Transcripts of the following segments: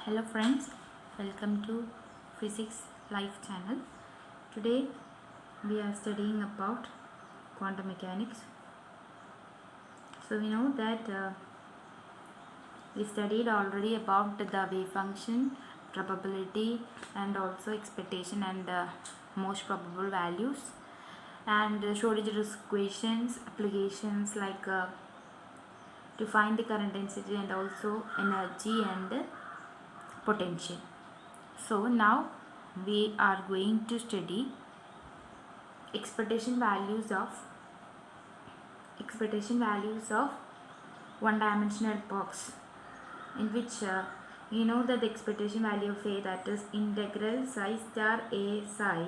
Hello friends, welcome to Physics Life channel. Today we are studying about quantum mechanics. So we know that we studied already about the wave function, probability and also expectation and most probable values and Schrödinger's equations, applications like to find the current density and also energy and potential. So now we are going to study expectation values of one dimensional box, in which you know that the expectation value of A, that is integral psi star A psi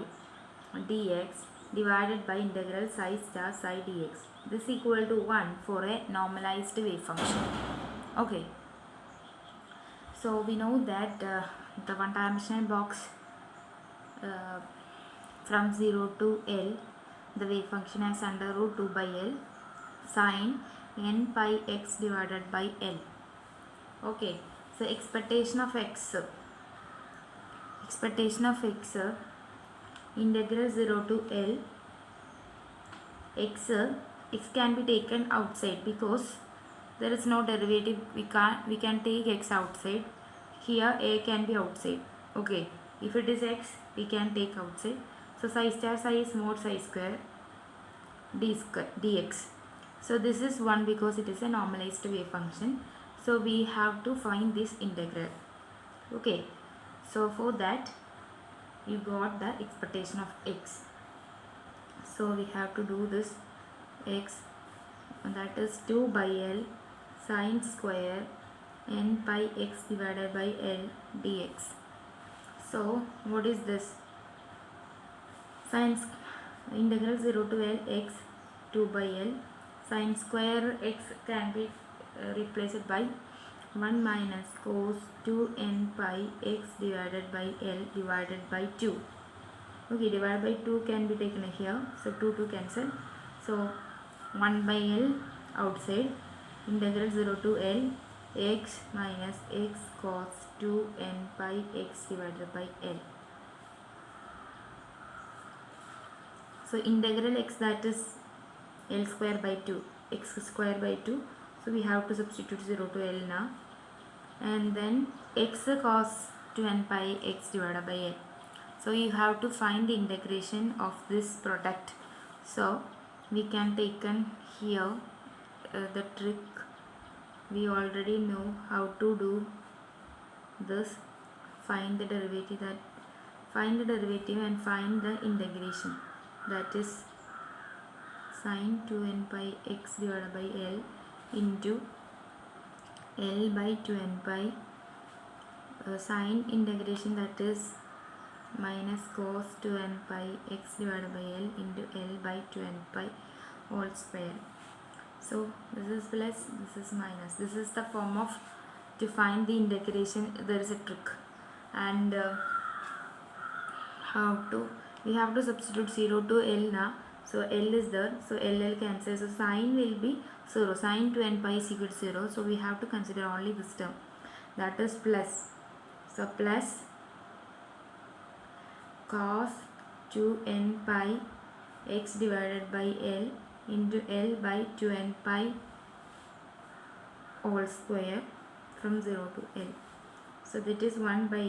dx divided by integral psi star psi dx, this equal to 1 for a normalized wave function. Okay, so we know that the one dimensional box uh, from 0 to L, the wave function as under root 2 by L sine n pi x divided by L. Okay, so expectation of x integral 0 to L x can be taken outside because there is no derivative. We can take x outside. Here a can be outside. Okay, if it is x, we can take outside. So psi star psi is mod psi square dx. So this is 1 because it is a normalized wave function. So we have to find this integral. Okay, so for that you got the expectation of x. So we have to do this x, that is 2 by L sine square n pi x divided by L dx. So what is this? Sine integral 0 to L x 2 by L sine square x can be replaced by 1 minus cos 2 n pi x divided by L divided by 2. Okay, divided by 2 can be taken here, so 2 cancel, so 1 by L outside, integral 0 to L x minus x cos 2 n pi x divided by L. So integral x, that is L square by 2, x square by 2, so we have to substitute 0 to L now, and then x cos 2 n pi x divided by L. So you have to find the integration of this product. So we can take here the trick. We already know how to do this. Find the derivative and find the integration, that is sine 2 n pi x divided by L into L by 2 n pi sine integration, that is minus cos 2 n pi x divided by L into L by 2 n pi whole square. So this is plus, this is minus. This is the form of to find the integration. There is a trick, and we have to substitute 0 to L now. So L is there, so L cancels, so sine will be 0. Sine 2 n pi is equal to 0, so we have to consider only this term, that is plus. So plus cos 2 n pi x divided by L into L by 2 n pi whole square from 0 to L. So that is 1 by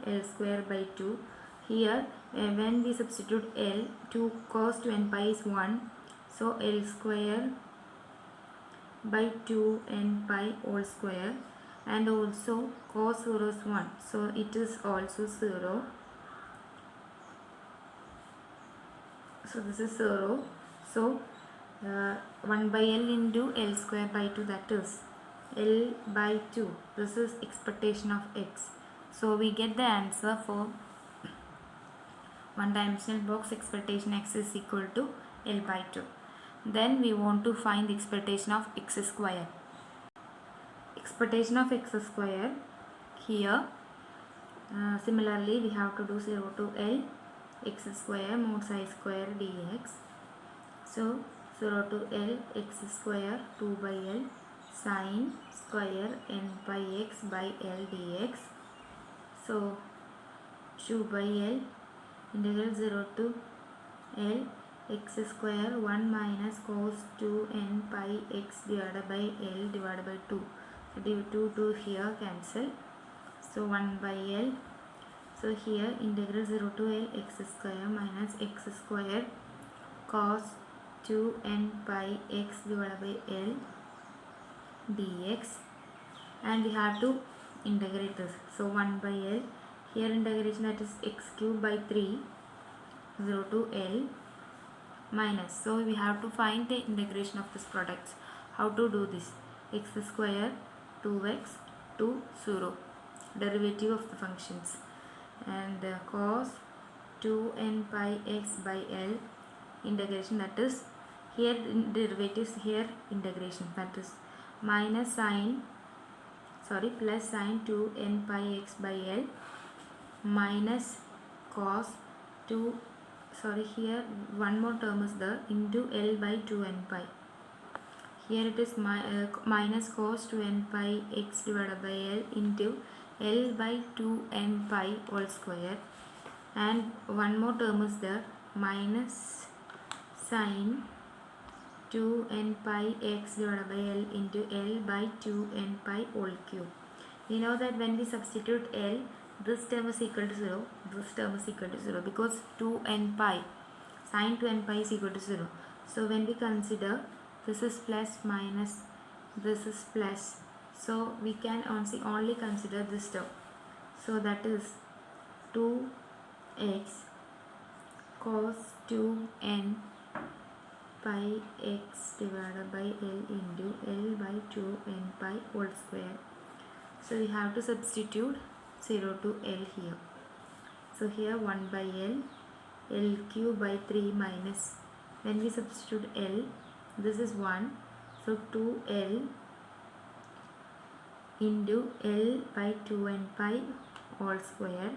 L square by 2. Here when we substitute L, 2 cos 2 n pi is 1, so L square by 2 n pi whole square, and also cos 0 is 1, so it is also 0. So this is 0. So 1 by L into L square by 2, that is L by 2. This is expectation of x. So we get the answer for one dimensional box. Expectation x is equal to L by 2. Then we want to find the expectation of x square. Expectation of x square, here similarly we have to do 0 to L x square mod psi square dx. So 0 to L x square 2 by L sine square n pi x by L dx. So 2 by L integral 0 to L x square 1 minus cos 2 n pi x divided by L divided by 2. So 2 here cancel. So 1 by L. So here integral 0 to L x square minus x square cos 2 n pi x divided by L dx, and we have to integrate this. So 1 by L, here integration, that is x cube by 3 0 to L minus, so we have to find the integration of this products. How to do this? X square 2x to 0, derivative of the functions, and cos 2 n pi x by L integration, that is here derivatives, here integration, that is minus sine, plus sine 2 n pi x by L minus cos 2, here one more term is there, into L by 2 n pi. Here it is minus cos 2 n pi x divided by L into L by 2 n pi whole square, and one more term is there, minus sine 2 n pi x divided by L into L by 2 n pi whole cube. We know that when we substitute L, this term is equal to 0, this term is equal to 0, because 2 n pi, sine 2 n pi is equal to 0. So when we consider this is plus minus, this is plus, so we can only consider this term. So that is 2x cos 2 n pi x divided by L into L by 2 n pi whole square. So we have to substitute 0 to L here. So here 1 by L cube by 3 minus, when we substitute L, this is 1, so 2L into L by 2 n pi whole square.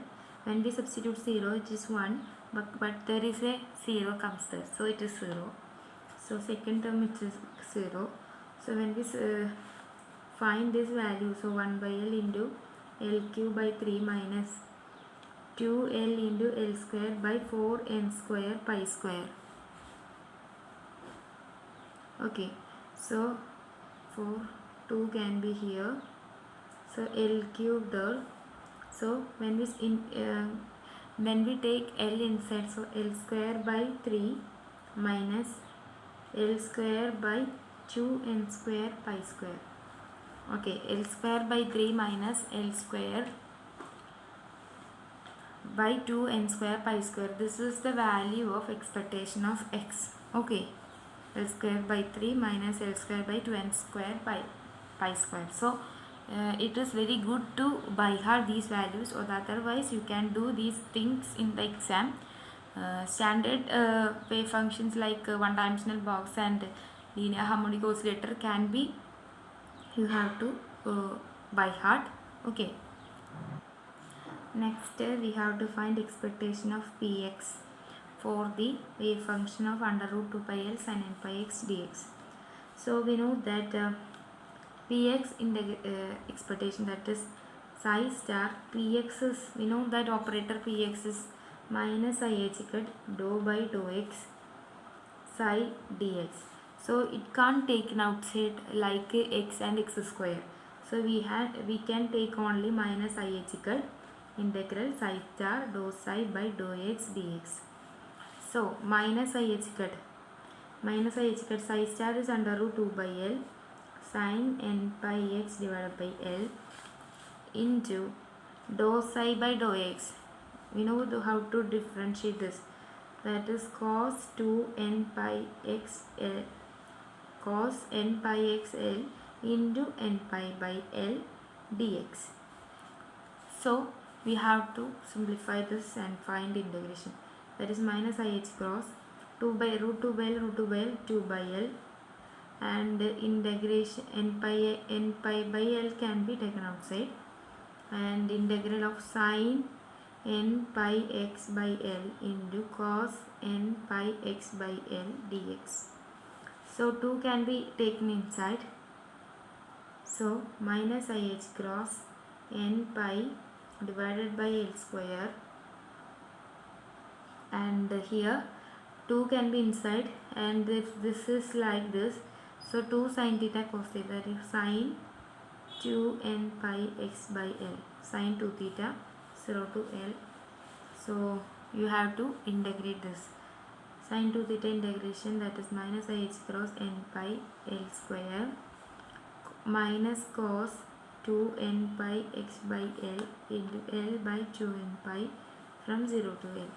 When we substitute 0, it is 1, but there is a 0 comes there, so it is 0. So second term it is 0. So when we find this value, so 1 by L into L cube by 3 minus 2L into L square by 4n square pi square. Okay, so 2 can be here, so L cube there. So when we take L inside, so L square by 3 minus L square by 2n square pi square. Okay, L square by 3 minus L square by 2n square pi square. This is the value of expectation of x. Okay, L square by 3 minus L square by 2n square pi square. So it is very good to by heart these values, or otherwise you can do these things in the exam. Standard wave functions like one-dimensional box and linear harmonic oscillator can be, you have to by heart. Okay, next we have to find expectation of px for the wave function of under root 2 pi L sin n pi x dx. So we know that px in the expectation, that is psi star px is, we know that operator px is minus I h dou by dou x psi dx. So it can't taken outside like x and x square. So we can take only minus I h integral psi star dou psi by dou x dx. So minus I h psi star is under root 2 by L sin n pi x divided by L into dou psi by dou x. We know how to differentiate this, that is cos 2 n pi x L, cos n pi x L into n pi by L dx. So we have to simplify this and find integration, that is minus I h cross 2 by root 2 by L 2 by L, and integration n pi by L can be taken outside, and integral of sin n pi x by L into cos n pi x by L dx. So 2 can be taken inside, so minus I h cross n pi divided by L square, and here 2 can be inside, and if this is like this, so 2 sin theta cos theta, that is sin 2n pi x by L, sin 2 theta 0 to L. So you have to integrate this. Sin 2 theta integration, that is minus I h cross n pi L square minus cos 2n pi x by L into L by 2n pi from 0 to L.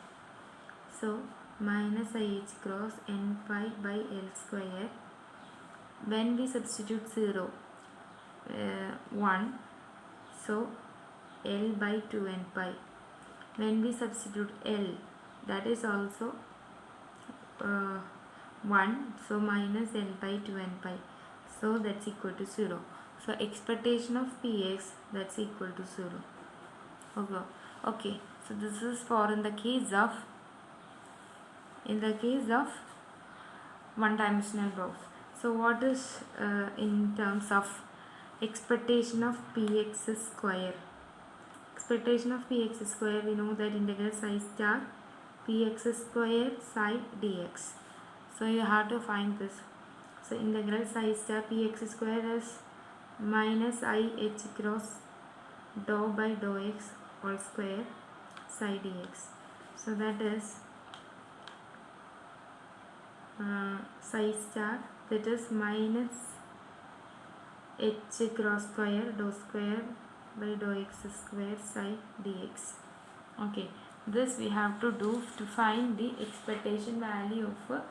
So minus I h cross n pi by L square. When we substitute 0, 1, so L by 2n pi. When we substitute L, that is also 1, so minus L by 2n pi, so that's equal to 0. So expectation of px, that's equal to 0. Okay, so this is for in the case of one-dimensional blocks. So what is in terms of expectation of px square? Expectation of px square, we know that integral psi star px square psi dx. So you have to find this. So integral psi star px square is minus I h cross dou by dou x all square psi dx. So that is psi star, that is minus h cross square dou square by dou x square psi dx. Okay, this we have to do to find the expectation value of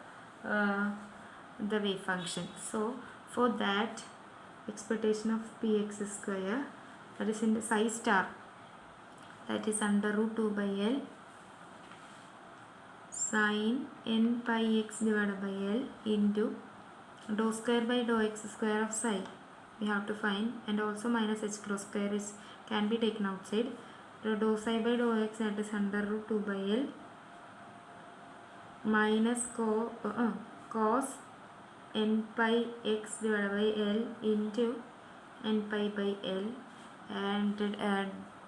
the wave function. So for that, expectation of px square, that is in the psi star, that is under root 2 by L sin n pi x divided by L into dou square by dou x square of psi we have to find, and also minus h cross square is can be taken outside. So dou psi by dou x, that is under root 2 by L minus cos n pi x divided by L into n pi by L, and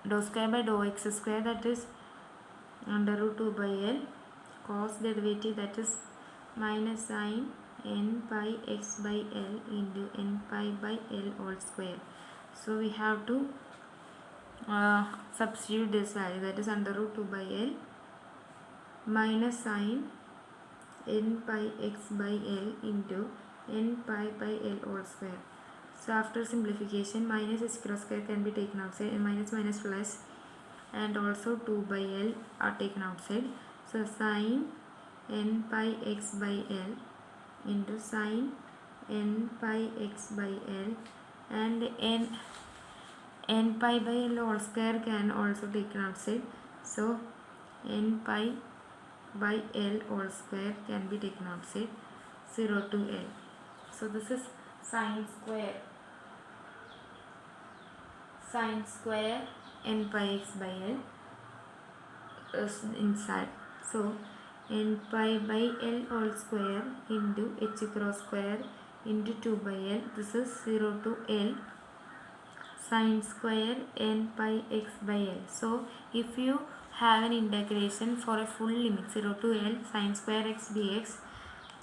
dou square by dou x square, that is under root 2 by L cos derivative, that is minus sin n pi x by L into n pi by L all square. So we have to substitute this value, that is under root 2 by L minus sin n pi x by L into n pi by L all square. So after simplification, minus h cross square can be taken outside, and minus minus plus, and also 2 by L are taken outside. So sin n pi x by L into sin n pi x by L, and n pi by L all square can also taken outside. So n pi by L all square can be taken outside, 0 to L. So this is sin square n pi x by L is inside. So n pi by L all square into h cross square into 2 by L, this is 0 to L sin square n pi x by L. So if you have an integration for a full limit 0 to L sin square x dx,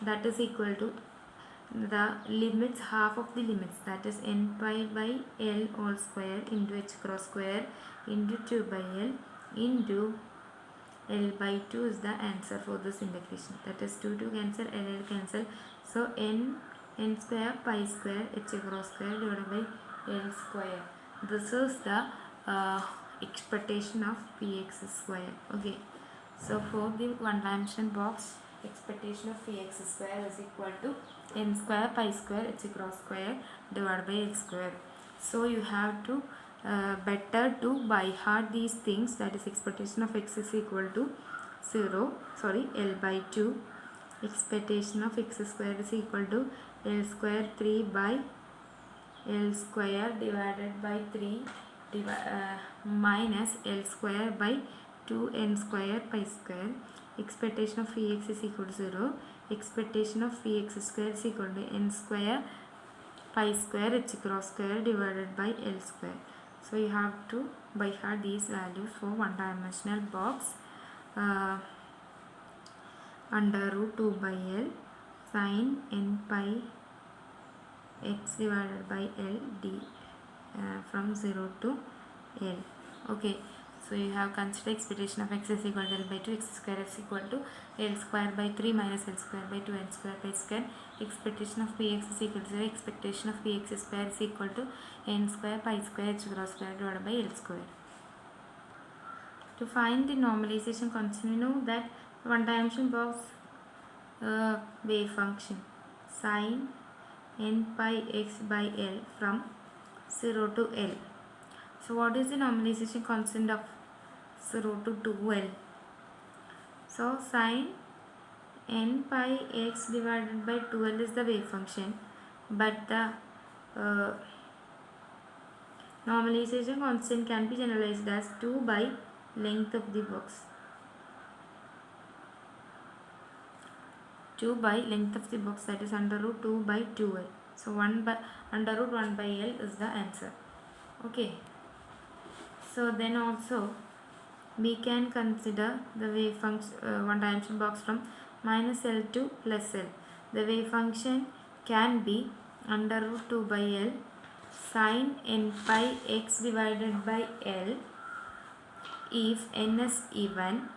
that is equal to the limits, half of the limits, that is n pi by L all square into h cross square into 2 by L into L by 2 is the answer for this integration. That is 2 cancel, L cancel. So n square pi square h cross square divided by L square. This is the expectation of px square. Okay, so for the one dimension box, expectation of px square is equal to n square pi square h cross square divided by x square. So you have to better to by heart these things, that is expectation of x is equal to L by 2, expectation of x square is equal to L square 3 by L square divided by 3 minus L square by 2n square pi square. Expectation of px is equal to 0. Expectation of px square is equal to n square pi square h cross square divided by L square. So you have to by heart these values for one dimensional box. Under root 2 by L sin n pi x divided by L d from 0 to L. Okay, so you have considered expectation of x is equal to L by 2, x square is equal to L square by 3 minus L square by 2, n square by square. Expectation of px is equal to 0, expectation of px square is equal to n square pi square h cross square divided by L square. To find the normalization constant, we know that one dimension box wave function sin n pi x by L from 0 to L. So what is the normalization constant of 0 to 2L? So sin n pi x divided by 2L is the wave function, but the normalization constant can be generalized as 2 by length of the box. 2 by length of the box, that is under root 2 by 2L. So 1 by under root 1 by L is the answer. Okay. So then also we can consider the wave function one dimension box from minus L to plus L. The wave function can be under root 2 by L sin n pi x divided by L if n is even,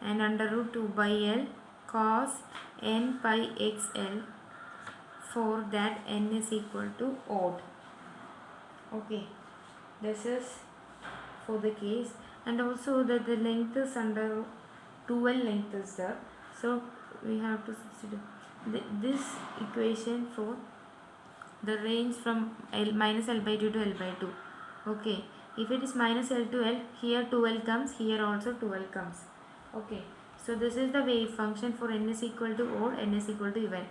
and under root 2 by L cos n pi xl for that n is equal to odd. Okay, this is for the case, and also that the length is under 2L length is there, so we have to substitute this equation for the range from minus L by 2 to L by 2. Okay, if it is minus L to L, here 2L comes, here also 2L comes. Okay, so this is the wave function for n is equal to odd, n is equal to even.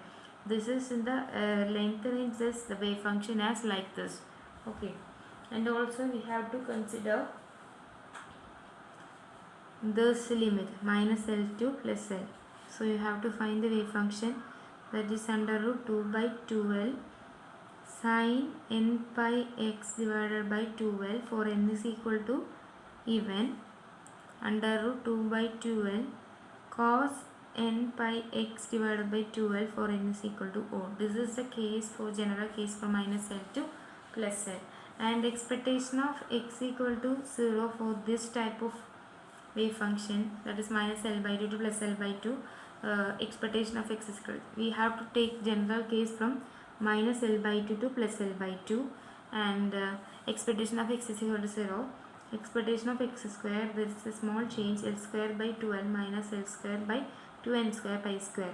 This is in the length range, this the wave function as like this. Okay, and also we have to consider this limit minus L to plus L. So you have to find the wave function, that is under root 2 by 2L sin n pi x divided by 2L for n is equal to even, under root 2 by 2L cos n pi x divided by 2L for n is equal to odd. This is the case for general case for minus L to plus L. And expectation of x equal to 0 for this type of wave function, that is minus L by 2 to plus L by 2, expectation of x is equal, we have to take general case from minus L by 2 to plus L by 2, and expectation of x is equal to 0. Expectation of x square, there is a small change, L square by 2L minus L square by 2n square pi square.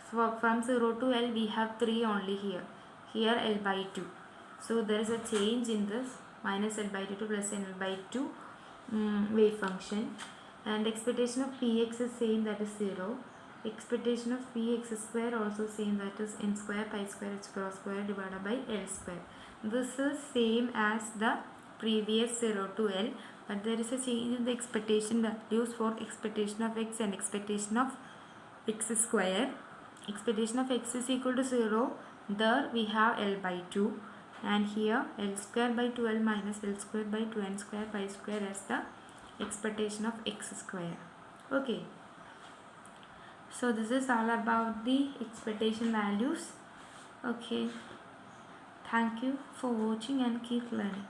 So from 0 to L we have 3 only here, here L by 2. So there is a change in this minus L by 2 to plus L by 2 wave function, and expectation of px is same, that is 0. Expectation of px square also same, that is n square pi square h cross square divided by L square. This is same as the previous 0 to L, but there is a change in the expectation values for expectation of x and expectation of x square. Expectation of x is equal to 0, there we have L by 2, and here L square by 2L minus L square by 2n square pi square as the expectation of x square. Okay, so this is all about the expectation values. Okay, thank you for watching and keep learning.